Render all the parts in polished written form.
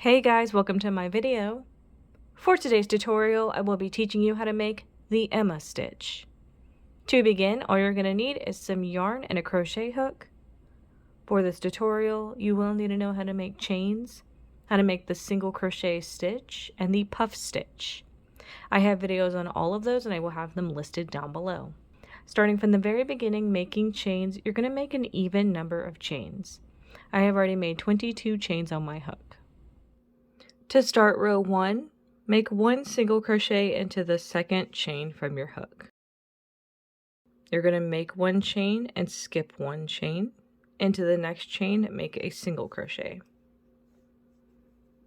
Hey guys, welcome to my video. For today's tutorial, I will be teaching you how to make the Emma stitch. To begin, all you're going to need is some yarn and a crochet hook. For this tutorial, you will need to know how to make chains, how to make the single crochet stitch, and the puff stitch. I have videos on all of those and I will have them listed down below. Starting from the very beginning, making chains, you're going to make an even number of chains. I have already made 22 chains on my hook. To start row 1, make 1 single crochet into the second chain from your hook. You're going to make 1 chain and skip 1 chain. Into the next chain, make a single crochet.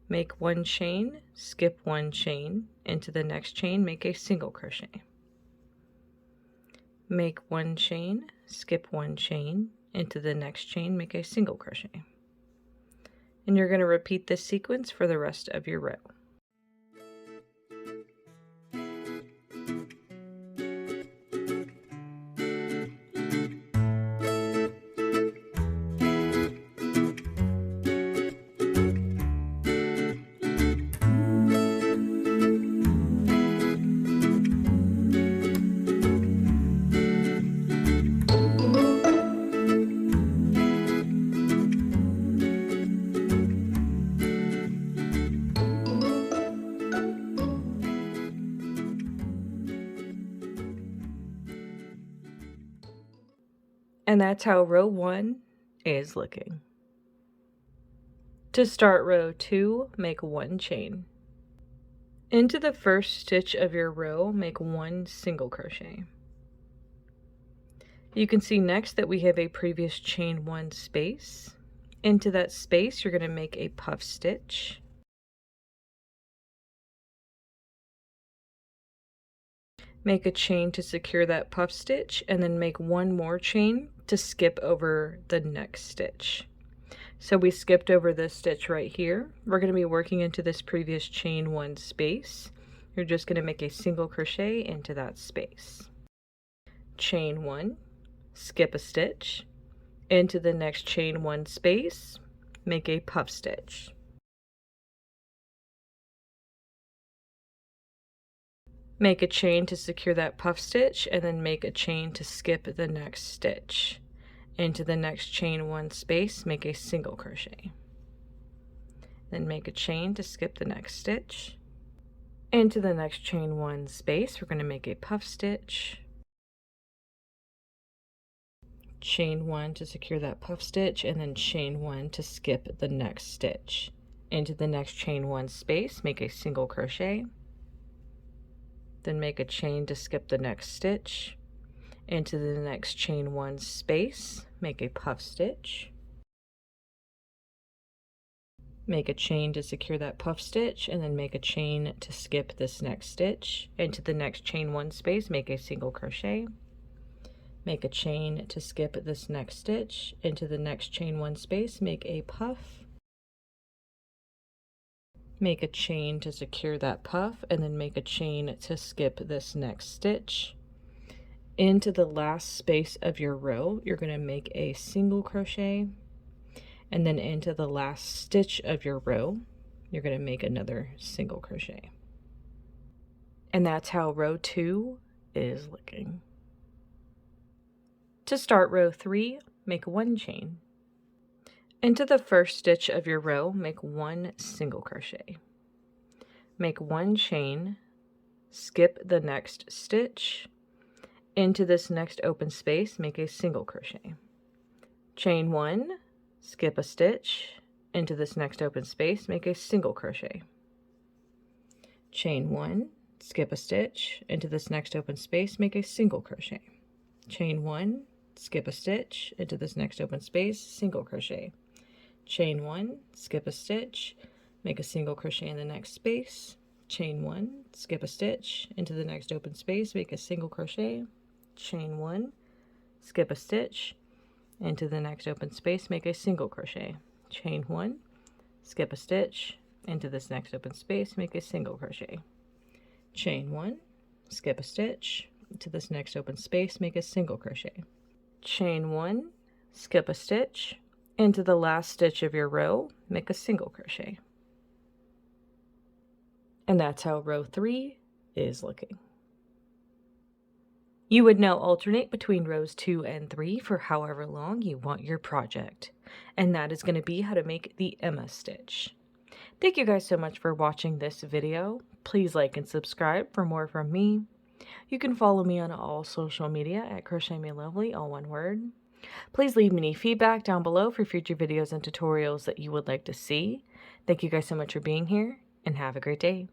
Make 1 chain, skip 1 chain. Into the next chain, make a single crochet. Make 1 chain, skip 1 chain. Into the next chain, make a single crochet. And you're going to repeat this sequence for the rest of your row. And that's how row 1 is looking. To start row 2, make 1 chain. Into the first stitch of your row, make 1 single crochet. You can see next that we have a previous chain 1 space. Into that space, you're going to make a puff stitch. Make a chain to secure that puff stitch, and then make 1 more chain to skip over the next stitch. So we skipped over this stitch right here. We're going to be working into this previous chain 1 space. You're just going to make a single crochet into that space. Chain 1, skip a stitch. Into the next chain 1 space, make a puff stitch. Make a chain to secure that puff stitch, and then make a chain to skip the next stitch. Into the next chain 1 space, make a single crochet. Then make a chain to skip the next stitch. Into the next chain 1 space, we're going to make a puff stitch. Chain 1 to secure that puff stitch, and then chain 1 to skip the next stitch. Into the next chain 1 space, make a single crochet. Then make a chain to skip the next stitch. Into the next chain 1 space, make a puff stitch. Make a chain to secure that puff stitch, and then make a chain to skip this next stitch. Into the next chain 1 space, make a single crochet. Make a chain to skip this next stitch. Into the next chain 1 space, make a puff. Make a chain to secure that puff, and then make a chain to skip this next stitch. Into the last space of your row, you're going to make a single crochet, and then into the last stitch of your row, you're going to make another single crochet. And that's how row 2 is looking. To start row 3, make 1 chain. Into the first stitch of your row, make 1 single crochet. Make 1 chain, skip the next stitch. Into this next open space, make a single crochet. Chain 1, skip a stitch. Into this next open space, make a single crochet. Chain 1, skip a stitch. Into this next open space, make a single crochet. Chain 1, skip a stitch. Into this next open space, single crochet. Chain 1, skip a stitch, make a single crochet in the next space. Chain 1, skip a stitch. Into the next open space, make a single crochet. Chain 1, skip a stitch. Into the next open space, make a single crochet. Chain 1, skip a stitch. Into this next open space, make a single crochet. Chain 1, skip a stitch. Into this next open space, make a single crochet. Chain 1, skip a stitch. Into the last stitch of your row, make a single crochet. And that's how row 3 is looking. You would now alternate between rows 2 and 3 for however long you want your project. And that is going to be how to make the Emma stitch. Thank you guys so much for watching this video. Please like and subscribe for more from me. You can follow me on all social media at crochetmelovely, all one word. Please leave me any feedback down below for future videos and tutorials that you would like to see. Thank you guys so much for being here, and have a great day.